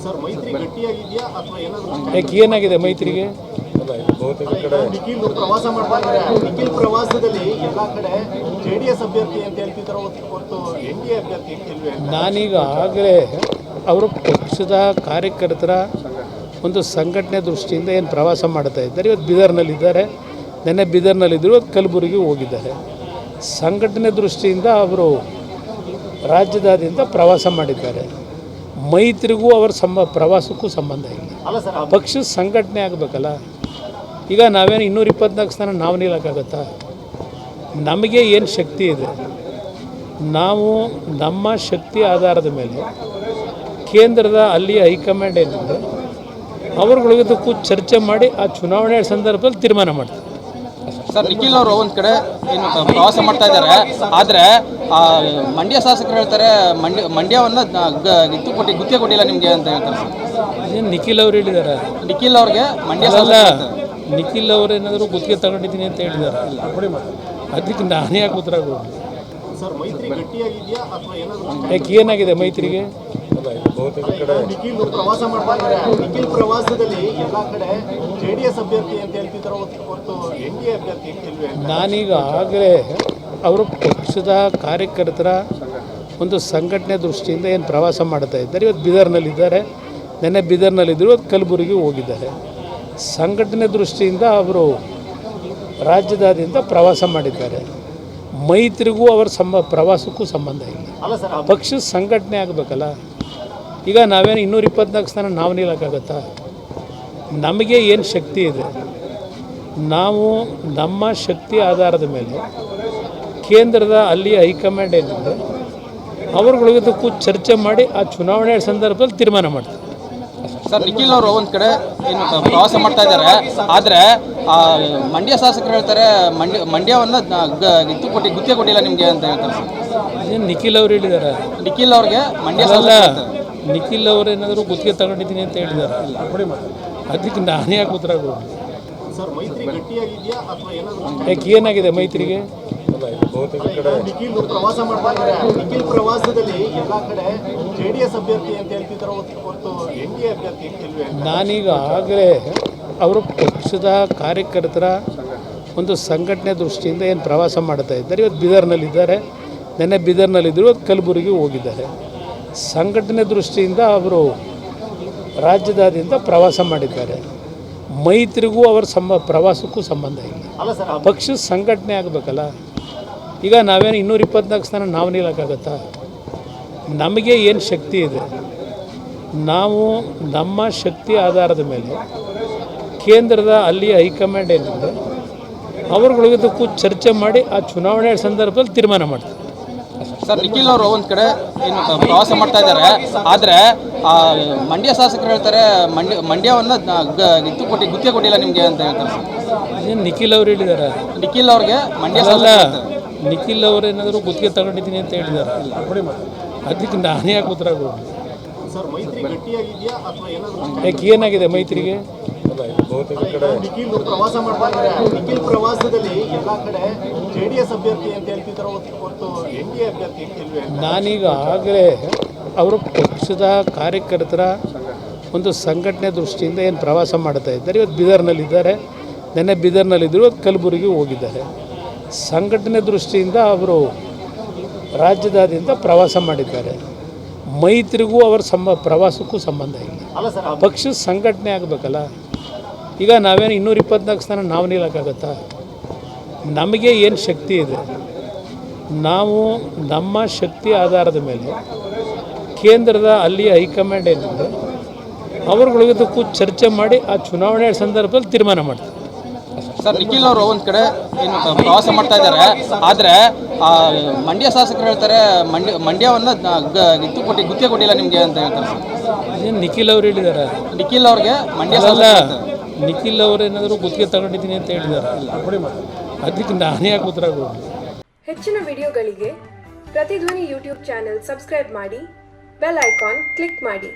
Sir ಮೈತ್ರಿ ಗಟ್ಟಿಯಾಗಿದೆಯಾ ಅಥವಾ ಏನಾದರೂ ಯಾಕೆ ಏನಾಗಿದೆ ಮೈತ್ರಿಗೆ? ನಿಖಿಲ್ ಪ್ರವಾಸ ಮಾಡ್ತಾ ಇದ್ದಾರೆ. ನಿಖಿಲ್ ಪ್ರವಾಸದಲ್ಲಿ ಎಲ್ಲ ಕಡೆ ಜೆಡಿಎಸ್ ಅಭ್ಯರ್ಥಿ ಅಂತ ಹೇಳ್ತಿದ್ದಾರೆ ಹೊರತು ಎನ್ಡಿಎ ಅಭ್ಯರ್ಥಿ ಅಂತ ಇಲ್ವೇ? ನಾನೀಗ ಆಗಲೇ ಅವರು ಪಕ್ಷದ ಕಾರ್ಯಕರ್ತರ ಒಂದು ಸಂಘಟನೆ ದೃಷ್ಟಿಯಿಂದ ಏನು ಪ್ರವಾಸ ಮಾಡ್ತಾ ಇದ್ದಾರೆ. ಇವತ್ತು ಬೀದರ್ನಲ್ಲಿದ್ದಾರೆ, ನೆನ್ನೆ ಬೀದರ್ನಲ್ಲಿದ್ದರು, ಇವತ್ತು ಕಲಬುರಗಿ ಹೋಗಿದ್ದಾರೆ. ಸಂಘಟನೆ ದೃಷ್ಟಿಯಿಂದ ಅವರು ರಾಜ್ಯದಾದ್ಯಂತ ಪ್ರವಾಸ ಮಾಡಿದ್ದಾರೆ. ಮೈತ್ರಿಗೂ ಅವರ ಪ್ರವಾಸಕ್ಕೂ ಸಂಬಂಧ ಇಲ್ಲ. ಪಕ್ಷದ ಸಂಘಟನೆ ಆಗಬೇಕಲ್ಲ. ಈಗ ನಾವೇನು 224 ಸ್ಥಾನ ನಾವು ನಿಲ್ಲಕ್ಕಾಗತ್ತಾ? ನಮಗೆ ಏನು ಶಕ್ತಿ ಇದೆ, ನಾವು ನಮ್ಮ ಶಕ್ತಿ ಆಧಾರದ ಮೇಲೆ ಕೇಂದ್ರದ ಅಲ್ಲಿ ಹೈಕಮಾಂಡ್ ಏನಿದೆ ಅವ್ರಗಳಿಗದಕ್ಕೂ ಚರ್ಚೆ ಮಾಡಿ ಆ ಚುನಾವಣೆ ಸಂದರ್ಭದಲ್ಲಿ ತೀರ್ಮಾನ ಮಾಡ್ತಾರೆ. ಸರ್, ನಿಖಿಲ್ ಅವರು ಒಂದು ಕಡೆ ಏನು ಪ್ರವಾಸ ಮಾಡ್ತಾ ಇದ್ದಾರೆ, ಆದರೆ ಮಂಡ್ಯ ಶಾಸಕರು ಹೇಳ್ತಾರೆ ಮಂಡ್ಯವನ್ನು ಗುತ್ತಿಗೆ ಕೊಟ್ಟಿಲ್ಲ ನಿಮಗೆ ಅಂತ ಹೇಳ್ತಾರೆ. ಏನು ನಿಖಿಲ್ ಅವ್ರು ಹೇಳಿದ್ದಾರೆ? ನಿಖಿಲ್ ಅವ್ರಿಗೆ ಮಂಡ್ಯ ನಿಖಿಲ್ ಅವರು ಏನಾದರೂ ಗುತ್ತಿಗೆ ತಗೊಂಡಿದ್ದೀನಿ ಅಂತ ಹೇಳಿದ್ದಾರೆ. ಅದಕ್ಕೆ ನಾನೇ ಯಾಕೆ ಉತ್ತರ ಕೊಡಲಿ? ಸರ್ ಮೈತ್ರಿ ಗಟ್ಟಿಯಾಗಿದೆಯಾ ಅಥವಾ ಏನಾದರೂ? ಯಾಕೆ ಏನಾಗಿದೆ ಮೈತ್ರಿಗೆ? ನಿಖಿಲ್ ಪ್ರವಾಸ ಮಾಡ್ತಾ ಇದ್ದಾರೆ. ನಿಖಿಲ್ ಪ್ರವಾಸದಲ್ಲಿ ಎಲ್ಲ ಕಡೆ ಜೆಡಿಎಸ್ ಅಭ್ಯರ್ಥಿ ಅಂತ ಹೇಳ್ತಿದ್ದಾರೆ ಹೊರತು ಎನ್ಡಿಎ ಅಭ್ಯರ್ಥಿ ಅಂತ ಇಲ್ವೇ? ನಾನೀಗ ಆಗಲೇ ಅವರು ಪಕ್ಷದ ಕಾರ್ಯಕರ್ತರ ಒಂದು ಸಂಘಟನೆ ದೃಷ್ಟಿಯಿಂದ ಏನು ಪ್ರವಾಸ ಮಾಡ್ತಾ ಇದ್ದಾರೆ. ಇವತ್ತು ಬೀದರ್ನಲ್ಲಿದ್ದಾರೆ, ನೆನ್ನೆ ಬೀದರ್ನಲ್ಲಿದ್ದರು, ಇವತ್ತು ಕಲಬುರಗಿ ಹೋಗಿದ್ದಾರೆ. ಸಂಘಟನೆ ದೃಷ್ಟಿಯಿಂದ ಅವರು ರಾಜ್ಯದಾದ್ಯಂತ ಪ್ರವಾಸ ಮಾಡಿದ್ದಾರೆ. ಮೈತ್ರಿಗೂ ಅವರ ಪ್ರವಾಸಕ್ಕೂ ಸಂಬಂಧ ಇಲ್ಲ. ಪಕ್ಷದ ಸಂಘಟನೆ ಆಗಬೇಕಲ್ಲ. ಈಗ ನಾವೇನು 224 ಸ್ಥಾನ ನಾವು ನಿಲ್ಲಕ್ಕಾಗತ್ತಾ? ನಮಗೆ ಏನು ಶಕ್ತಿ ಇದೆ, ನಾವು ನಮ್ಮ ಶಕ್ತಿ ಆಧಾರದ ಮೇಲೆ ಕೇಂದ್ರದ ಅಲ್ಲಿ ಹೈಕಮಾಂಡ್ ಏನಿದೆ ಅವ್ರಗಳಿಗದಕ್ಕೂ ಚರ್ಚೆ ಮಾಡಿ ಆ ಚುನಾವಣೆ ಸಂದರ್ಭದಲ್ಲಿ ತೀರ್ಮಾನ ಮಾಡ್ತಾರೆ. ಸರ್, ನಿಖಿಲ್ ಅವರು ಒಂದು ಕಡೆ ಏನು ಪ್ರವಾಸ ಮಾಡ್ತಾ ಇದ್ದಾರೆ, ಆದರೆ ಮಂಡ್ಯ ಶಾಸಕರು ಹೇಳ್ತಾರೆ ಮಂಡ್ಯವನ್ನು ಗುತ್ತಿಗೆ ಕೊಟ್ಟಿಲ್ಲ ನಿಮಗೆ ಅಂತ ಹೇಳ್ತಾರೆ. ಏನು ನಿಖಿಲ್ ಅವ್ರು ಹೇಳಿದ್ದಾರೆ? ನಿಖಿಲ್ ಅವ್ರಿಗೆ ಮಂಡ್ಯ ನಿಖಿಲ್ ಅವರು ಏನಾದರೂ ಗುತ್ತಿಗೆ ತಗೊಂಡಿದ್ದೀನಿ ಅಂತ ಹೇಳಿದ್ದಾರೆ. ಅದಕ್ಕೆ ನಾನೇ ಯಾಕೆ ಉತ್ತರ ಕೊಡಲಿ? ಸರ್ ಮೈತ್ರಿ ಗಟ್ಟಿಯಾಗಿದೆಯಾ ಅಥವಾ ಏನಾದರೂ? ಯಾಕೆ ಏನಾಗಿದೆ ಮೈತ್ರಿಗೆ? ನಿಖಿಲ್ ಪ್ರವಾಸ ಮಾಡ್ತಾ ಇದ್ದಾರೆ. ನಿಖಿಲ್ ಪ್ರವಾಸದಲ್ಲಿ ಎಲ್ಲ ಕಡೆ ಜೆಡಿಎಸ್ ಅಭ್ಯರ್ಥಿ ಅಂತ ಹೇಳ್ತಿದ್ದಾರೆ ಹೊರತು ಎನ್ಡಿಎ ಅಭ್ಯರ್ಥಿ ಅಂತ ಇಲ್ವೇ? ನಾನೀಗ ಆಗಲೇ ಅವರು ಪಕ್ಷದ ಕಾರ್ಯಕರ್ತರ ಒಂದು ಸಂಘಟನೆ ದೃಷ್ಟಿಯಿಂದ ಏನು ಪ್ರವಾಸ ಮಾಡ್ತಾ ಇದ್ದಾರೆ. ಇವತ್ತು ಬೀದರ್ನಲ್ಲಿದ್ದಾರೆ, ನೆನ್ನೆ ಬೀದರ್ನಲ್ಲಿದ್ದರು, ಇವತ್ತು ಕಲಬುರಗಿ ಹೋಗಿದ್ದಾರೆ. ಸಂಘಟನೆ ದೃಷ್ಟಿಯಿಂದ ಅವರು ರಾಜ್ಯದಾದ್ಯಂತ ಪ್ರವಾಸ ಮಾಡಿದ್ದಾರೆ. ಮೈತ್ರಿಗೂ ಅವರ ಪ್ರವಾಸಕ್ಕೂ ಸಂಬಂಧ ಇಲ್ಲ. ಪಕ್ಷದ ಸಂಘಟನೆ ಆಗಬೇಕಲ್ಲ. ಈಗ ನಾವೇನು 224 ಸ್ಥಾನ ನಾವು ನಿಲ್ಲಕ್ಕಾಗತ್ತಾ? ನಮಗೆ ಏನು ಶಕ್ತಿ ಇದೆ, ನಾವು ನಮ್ಮ ಶಕ್ತಿ ಆಧಾರದ ಮೇಲೆ ಕೇಂದ್ರದ ಅಲ್ಲಿ ಹೈಕಮಾಂಡ್ ಏನಿದೆ ಅವ್ರಗಳಿಗದಕ್ಕೂ ಚರ್ಚೆ ಮಾಡಿ ಆ ಚುನಾವಣೆ ಸಂದರ್ಭದಲ್ಲಿ ತೀರ್ಮಾನ ಮಾಡ್ತಾರೆ. ಸರ್, ನಿಖಿಲ್ ಅವರು ಒಂದು ಕಡೆ ಏನು ಪ್ರವಾಸ ಮಾಡ್ತಾ ಇದ್ದಾರೆ, ಆದರೆ ಮಂಡ್ಯ ಶಾಸಕರು ಹೇಳ್ತಾರೆ ಮಂಡ್ಯವನ್ನು ಗುತ್ತಿಗೆ ಕೊಟ್ಟಿಲ್ಲ ನಿಮಗೆ ಅಂತ ಹೇಳ್ತಾರೆ. ಏನು ನಿಖಿಲ್ ಅವ್ರು ಹೇಳಿದ್ದಾರೆ? ನಿಖಿಲ್ ಅವ್ರಿಗೆ ಮಂಡ್ಯ ನಿಖಿಲ್ ಅವರು ಏನಾದರೂ ಗುತ್ತಿಗೆ ತಗೊಂಡಿದ್ದೀನಿ ಅಂತ ಹೇಳಿದ್ದಾರೆ. ಅದಕ್ಕೆ ನಾನೇ ಯಾಕೆ ಉತ್ತರ ಕೊಡಲಿ? ಸರ್ ಮೈತ್ರಿ ಗಟ್ಟಿಯಾಗಿದೆಯಾ ಅಥವಾ ಏನಾದರೂ? ಯಾಕೆ ಏನಾಗಿದೆ ಮೈತ್ರಿಗೆ? ನಿಖಿಲ್ ಪ್ರವಾಸ ಮಾಡ್ತಾ ಇದ್ದಾರೆ. ನಿಖಿಲ್ ಪ್ರವಾಸದಲ್ಲಿ ಎಲ್ಲ ಕಡೆ ಜೆಡಿಎಸ್ ಅಭ್ಯರ್ಥಿ ಅಂತ ಹೇಳ್ತಿದ್ದಾರೆ ಹೊರತು ಎನ್ಡಿಎ ಅಭ್ಯರ್ಥಿ ಅಂತ ಇಲ್ವೇ? ನಾನೀಗ ಆಗಲೇ ಅವರು ಪಕ್ಷದ ಕಾರ್ಯಕರ್ತರ ಒಂದು ಸಂಘಟನೆ ದೃಷ್ಟಿಯಿಂದ ಏನು ಪ್ರವಾಸ ಮಾಡ್ತಾ ಇದ್ದಾರೆ. ಇವತ್ತು ಬೀದರ್ನಲ್ಲಿದ್ದಾರೆ, ನೆನ್ನೆ ಬೀದರ್ನಲ್ಲಿದ್ದರು, ಇವತ್ತು ಕಲಬುರಗಿ ಹೋಗಿದ್ದಾರೆ. ಸಂಘಟನೆ ದೃಷ್ಟಿಯಿಂದ ಅವರು ರಾಜ್ಯದಾದ್ಯಂತ ಪ್ರವಾಸ ಮಾಡಿದ್ದಾರೆ. ಮೈತ್ರಿಗೂ ಅವರ ಪ್ರವಾಸಕ್ಕೂ ಸಂಬಂಧ ಇಲ್ಲ. ಪಕ್ಷದ ಸಂಘಟನೆ ಆಗಬೇಕಲ್ಲ. ಈಗ ನಾವೇನು 224 ಸ್ಥಾನ ನಾವು ನಿಲ್ಲಕ್ಕಾಗತ್ತಾ? ನಮಗೆ ಏನು ಶಕ್ತಿ ಇದೆ, ನಾವು ನಮ್ಮ ಶಕ್ತಿ ಆಧಾರದ ಮೇಲೆ ಕೇಂದ್ರದ ಅಲ್ಲಿ ಹೈಕಮಾಂಡ್ ಏನಿದೆ ಅವ್ರಗಳಿಗದಕ್ಕೂ ಚರ್ಚೆ ಮಾಡಿ ಆ ಚುನಾವಣೆ ಸಂದರ್ಭದಲ್ಲಿ ತೀರ್ಮಾನ ಮಾಡ್ತಾರೆ. ಸರ್, ನಿಖಿಲ್ ಅವರು ಒಂದು ಕಡೆ ಏನು ಪ್ರವಾಸ ಮಾಡ್ತಾ ಇದ್ದಾರೆ, ಆದರೆ ಮಂಡ್ಯ ಶಾಸಕರು ಹೇಳ್ತಾರೆ ಮಂಡ್ಯವನ್ನು ಗುತ್ತಿಗೆ ಕೊಟ್ಟಿಲ್ಲ ನಿಮಗೆ ಅಂತ ಹೇಳ್ತಾರೆ. ಏನು ನಿಖಿಲ್ ಅವ್ರು ಹೇಳಿದ್ದಾರೆ? ನಿಖಿಲ್ ಅವ್ರಿಗೆ ಮಂಡ್ಯ ನಿಖಿಲ್ ಅವರು ಏನಾದರೂ ಗುತ್ತಿಗೆ ತಗೊಂಡಿದ್ದೀನಿ ಅಂತ ಹೇಳಿದ್ದಾರೆ. ಅದಕ್ಕೆ ನಾನೇ ಯಾಕೆ ಉತ್ತರ ಕೊಡಲಿ? ಹೆಚ್ಚಿನ ವಿಡಿಯೋಗಳಿಗೆ ಪ್ರತಿಧ್ವನಿ ಯೂಟ್ಯೂಬ್ ಚಾನೆಲ್ ಸಬ್ಸ್ಕ್ರೈಬ್ ಮಾಡಿ, ಬೆಲ್ ಐಕಾನ್ ಕ್ಲಿಕ್ ಮಾಡಿ.